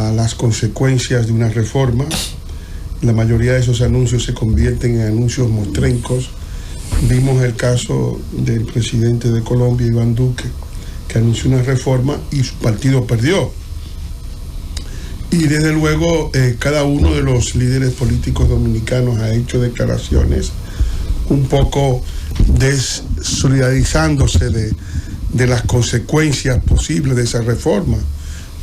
a las consecuencias de una reforma. La mayoría de esos anuncios se convierten en anuncios mostrencos. Vimos el caso del presidente de Colombia, Iván Duque, que anunció una reforma y su partido perdió. Y desde luego cada uno de los líderes políticos dominicanos ha hecho declaraciones un poco desolidarizándose de las consecuencias posibles de esa reforma.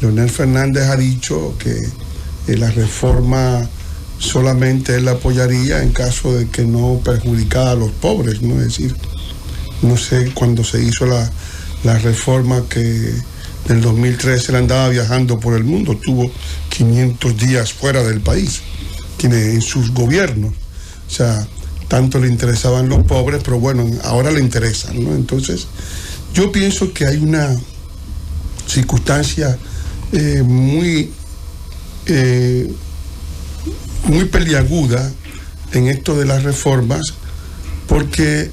Leonel Fernández ha dicho que la reforma solamente él la apoyaría en caso de que no perjudicara a los pobres, ¿no? Es decir, no sé, cuando se hizo la reforma que del 2013 él andaba viajando por el mundo, tuvo 500 días fuera del país, en sus gobiernos. O sea, tanto le interesaban los pobres, pero bueno, ahora le interesan, ¿no? Entonces, yo pienso que hay una circunstancia muy peliaguda en esto de las reformas, porque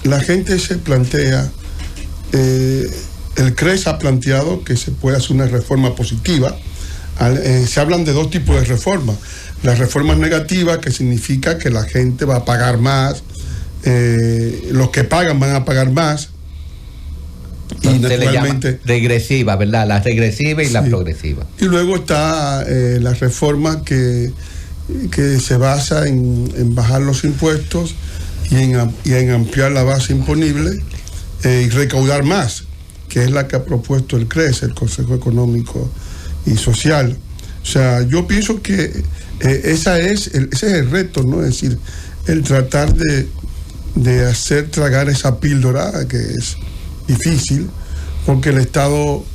la gente se plantea, el CRES ha planteado que se puede hacer una reforma positiva. Se hablan de dos tipos de reformas. Las reformas negativas, que significa que la gente va a pagar más, los que pagan van a pagar más. Y naturalmente regresiva, ¿verdad? La regresiva y sí, la progresiva. Y luego está la reforma que se basa en bajar los impuestos y en ampliar la base imponible y recaudar más, que es la que ha propuesto el CRES, el Consejo Económico y Social. O sea, yo pienso que ese es el reto, ¿no? Es decir, el tratar de hacer tragar esa píldora, que es difícil, porque el Estado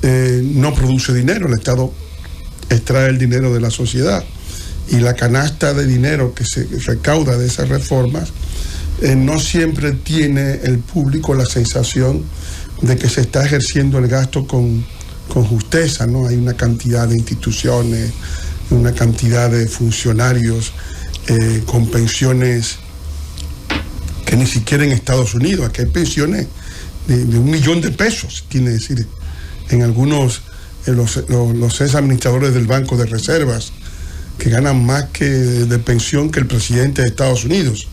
no produce dinero, el Estado extrae el dinero de la sociedad, y la canasta de dinero que se recauda de esas reformas no siempre tiene el público la sensación de que se está ejerciendo el gasto con justeza, ¿no? Hay una cantidad de instituciones, una cantidad de funcionarios con pensiones que ni siquiera en Estados Unidos, aquí hay pensiones de $1 millón de pesos, tiene decir, en algunos, los ex administradores del Banco de Reservas, que ganan más de pensión que el presidente de Estados Unidos.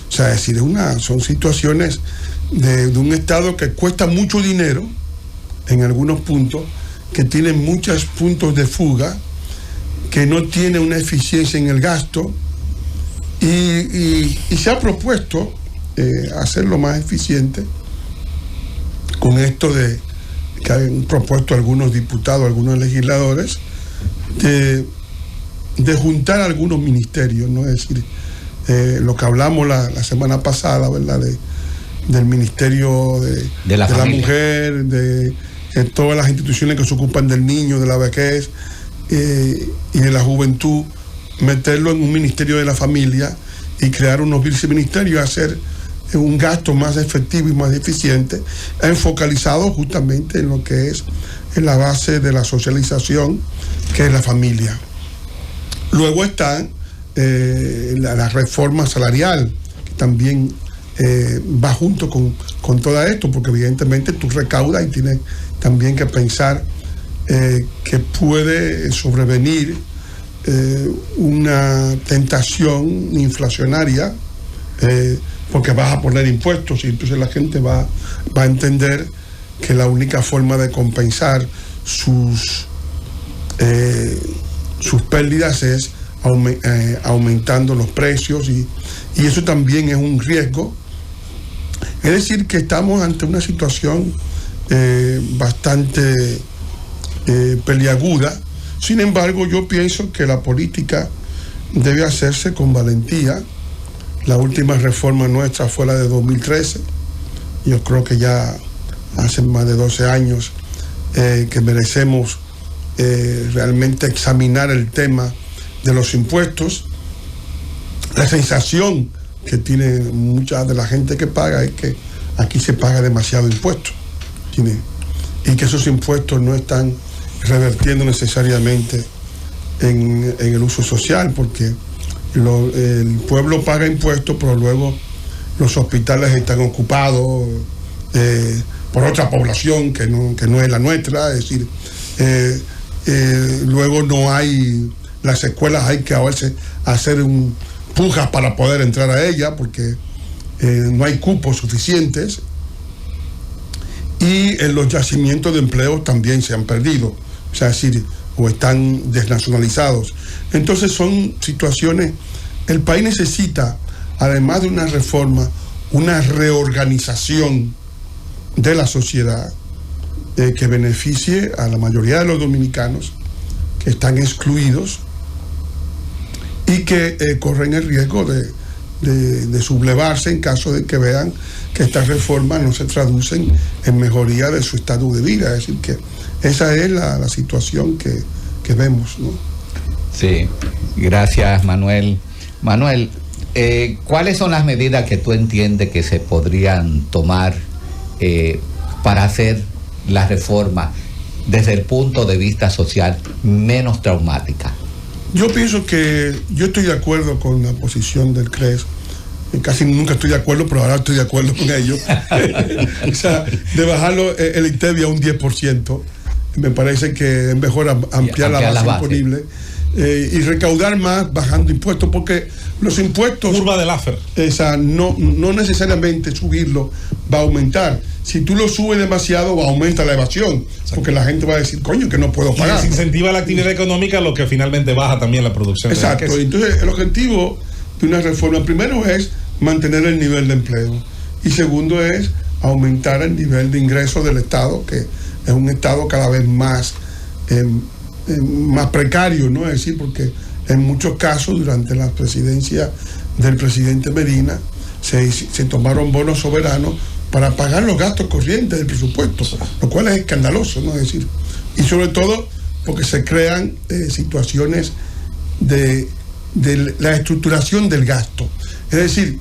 O sea, es decir, son situaciones de un Estado que cuesta mucho dinero en algunos puntos, que tiene muchos puntos de fuga, que no tiene una eficiencia en el gasto, y se ha propuesto hacerlo más eficiente con esto que han propuesto algunos diputados, algunos legisladores, de juntar algunos ministerios, ¿no? Es decir, lo que hablamos la semana pasada, ¿verdad? Del Ministerio de la Mujer, de todas las instituciones que se ocupan del niño, de la vejez y de la juventud, meterlo en un Ministerio de la Familia y crear unos viceministerios, hacer un gasto más efectivo y más eficiente, enfocalizado justamente en lo que es en la base de la socialización, que es la familia. Luego está la reforma salarial, que también va junto con todo esto, porque evidentemente tú recaudas y tienes también que pensar que puede sobrevenir una tentación inflacionaria, porque vas a poner impuestos, y entonces la gente va a entender que la única forma de compensar sus pérdidas es aumentando los precios, y eso también es un riesgo. Es decir, que estamos ante una situación bastante peliaguda. Sin embargo, yo pienso que la política debe hacerse con valentía. La última reforma nuestra fue la de 2013. Yo creo que ya hace más de 12 años que merecemos realmente examinar el tema de los impuestos. La sensación que tiene mucha de la gente que paga es que aquí se paga demasiado impuesto, y que esos impuestos no están revertiendo necesariamente en el uso social, porque el pueblo paga impuestos, pero luego los hospitales están ocupados por otra población que no es la nuestra. Es decir, luego no hay, las escuelas hay que a veces hacer pujas para poder entrar a ellas porque no hay cupos suficientes, y los yacimientos de empleo también se han perdido, o sea, es decir, o están desnacionalizados. Entonces son situaciones, el país necesita, además de una reforma, una reorganización de la sociedad que beneficie a la mayoría de los dominicanos que están excluidos y que corren el riesgo de sublevarse en caso de que vean que estas reformas no se traducen en mejoría de su estado de vida. Es decir, que esa es la situación que vemos, ¿no? Sí, gracias, Manuel. Manuel, ¿cuáles son las medidas que tú entiendes que se podrían tomar para hacer la reforma desde el punto de vista social menos traumática? Yo pienso que yo estoy de acuerdo con la posición del CRES. Casi nunca estoy de acuerdo, pero ahora estoy de acuerdo con ellos. O sea, de bajarlo el ITEVI a un 10%, me parece que es mejor ampliar la base imponible y recaudar más bajando impuestos, porque los impuestos... Curva de Laffer. No necesariamente subirlo va a aumentar. Si tú lo subes demasiado, aumenta la evasión, porque la gente va a decir, coño, que no puedo pagar. Y desincentiva la actividad económica, lo que finalmente baja también la producción. Exacto. Entonces, el objetivo de una reforma, primero es mantener el nivel de empleo, y segundo es aumentar el nivel de ingresos del Estado, que es un Estado cada vez más precario, ¿no? Es decir, porque en muchos casos durante la presidencia del presidente Medina se tomaron bonos soberanos para pagar los gastos corrientes del presupuesto, lo cual es escandaloso, ¿no? Es decir, y sobre todo porque se crean situaciones de la estructuración del gasto. Es decir,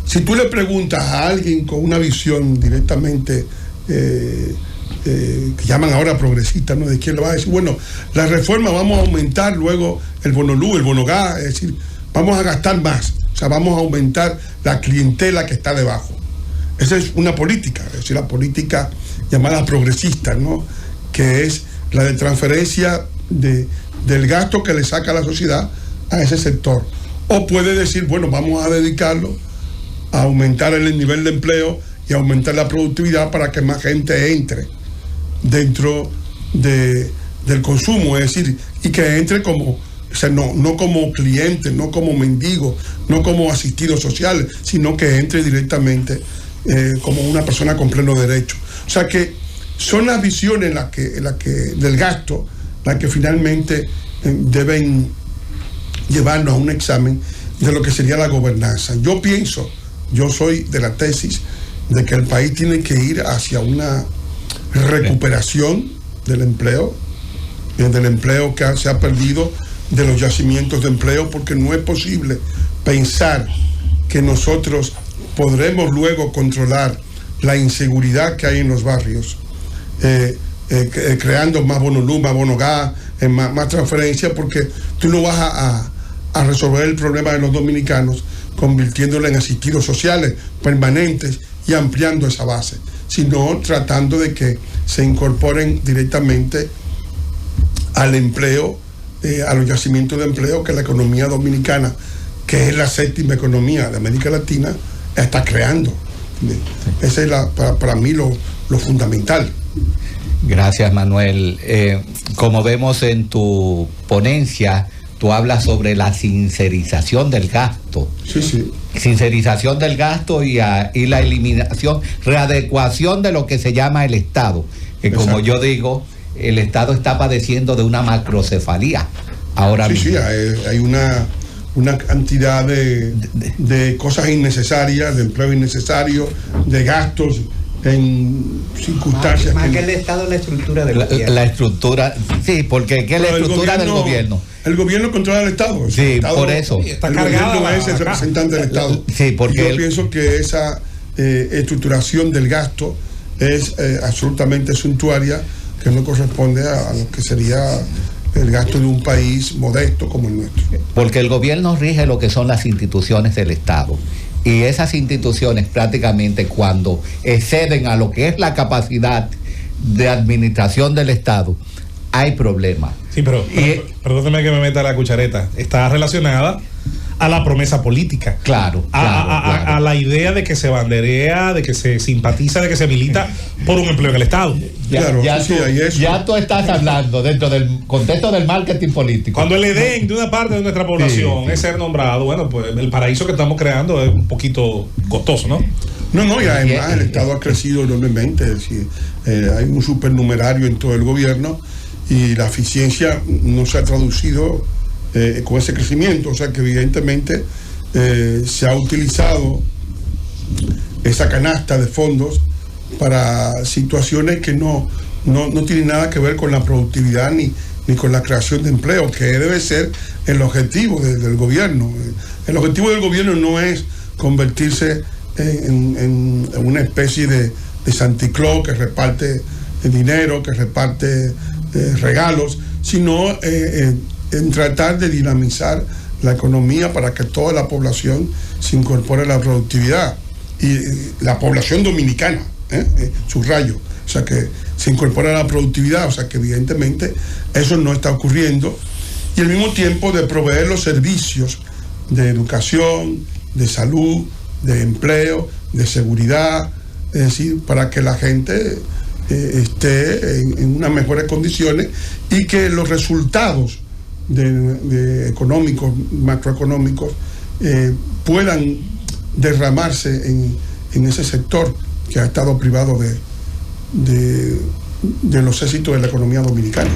si tú le preguntas a alguien con una visión directamente que llaman ahora progresista, ¿no?, de izquierda, va a decir, bueno, la reforma vamos a aumentar luego el bono luz, el bono gas, es decir, vamos a gastar más, o sea, vamos a aumentar la clientela que está debajo. Esa es una política, es decir, la política llamada progresista, ¿no?, que es la de transferencia del gasto que le saca a la sociedad a ese sector. O puede decir, bueno, vamos a dedicarlo a aumentar el nivel de empleo y aumentar la productividad para que más gente entre dentro del consumo, es decir, y que entre como, o sea, no como cliente, no como mendigo, no como asistido social, sino que entre directamente como una persona con pleno derecho. O sea que son las visiones las que del gasto las que finalmente deben llevarnos a un examen de lo que sería la gobernanza. Yo soy de la tesis de que el país tiene que ir hacia una recuperación del empleo que se ha perdido, de los yacimientos de empleo, porque no es posible pensar que nosotros podremos luego controlar la inseguridad que hay en los barrios, creando más bono luz, más bono gas, más transferencia, porque tú no vas a resolver el problema de los dominicanos convirtiéndolo en asistidos sociales permanentes y ampliando esa base, sino tratando de que se incorporen directamente al empleo, a los yacimientos de empleo que la economía dominicana, que es la séptima economía de América Latina, está creando. Ese es para mí lo fundamental. Gracias, Manuel. Como vemos en tu ponencia, tú hablas sobre la sincerización del gasto. Sí. Sincerización del gasto y la eliminación, readecuación de lo que se llama el Estado. Que como Exacto. Yo digo, el Estado está padeciendo de una macrocefalía ahora mismo. Sí, hay una cantidad de cosas innecesarias, de empleo innecesario, de gastos en circunstancias. Más que el Estado, la estructura del gobierno. La estructura, sí, porque ¿qué es la estructura del gobierno? El gobierno controla el Estado. Sí, Estado, por eso. El gobierno es el representante del Estado. Sí, porque yo pienso que esa estructuración del gasto es absolutamente suntuaria, que no corresponde a lo que sería el gasto de un país modesto como el nuestro. Porque el gobierno rige lo que son las instituciones del Estado. Y esas instituciones prácticamente cuando exceden a lo que es la capacidad de administración del Estado, hay problemas. Sí, pero perdóneme que me meta la cuchareta. Está relacionada a la promesa política. Claro. A la idea de que se banderea, de que se simpatiza, de que se milita por un empleo en el Estado. Ya tú estás hablando dentro del contexto del marketing político. Cuando el Edén de una parte de nuestra población es ser nombrado, bueno, pues el paraíso que estamos creando es un poquito costoso, ¿no? No, y además el Estado ha crecido enormemente. Es decir, hay un supernumerario en todo el gobierno y la eficiencia no se ha traducido con ese crecimiento, o sea que evidentemente se ha utilizado esa canasta de fondos para situaciones que no tienen nada que ver con la productividad ni con la creación de empleo, que debe ser el objetivo del gobierno. El objetivo del gobierno no es convertirse en una especie de Santa Claus que reparte dinero, que reparte regalos, sino en tratar de dinamizar la economía para que toda la población se incorpore a la productividad. Y la población dominicana, subrayo, o sea que se incorpora a la productividad, o sea que evidentemente eso no está ocurriendo. Y al mismo tiempo de proveer los servicios de educación, de salud, de empleo, de seguridad, es decir, para que la gente esté en unas mejores condiciones y que los resultados de económicos, macroeconómicos, puedan derramarse en ese sector que ha estado privado de los éxitos de la economía dominicana.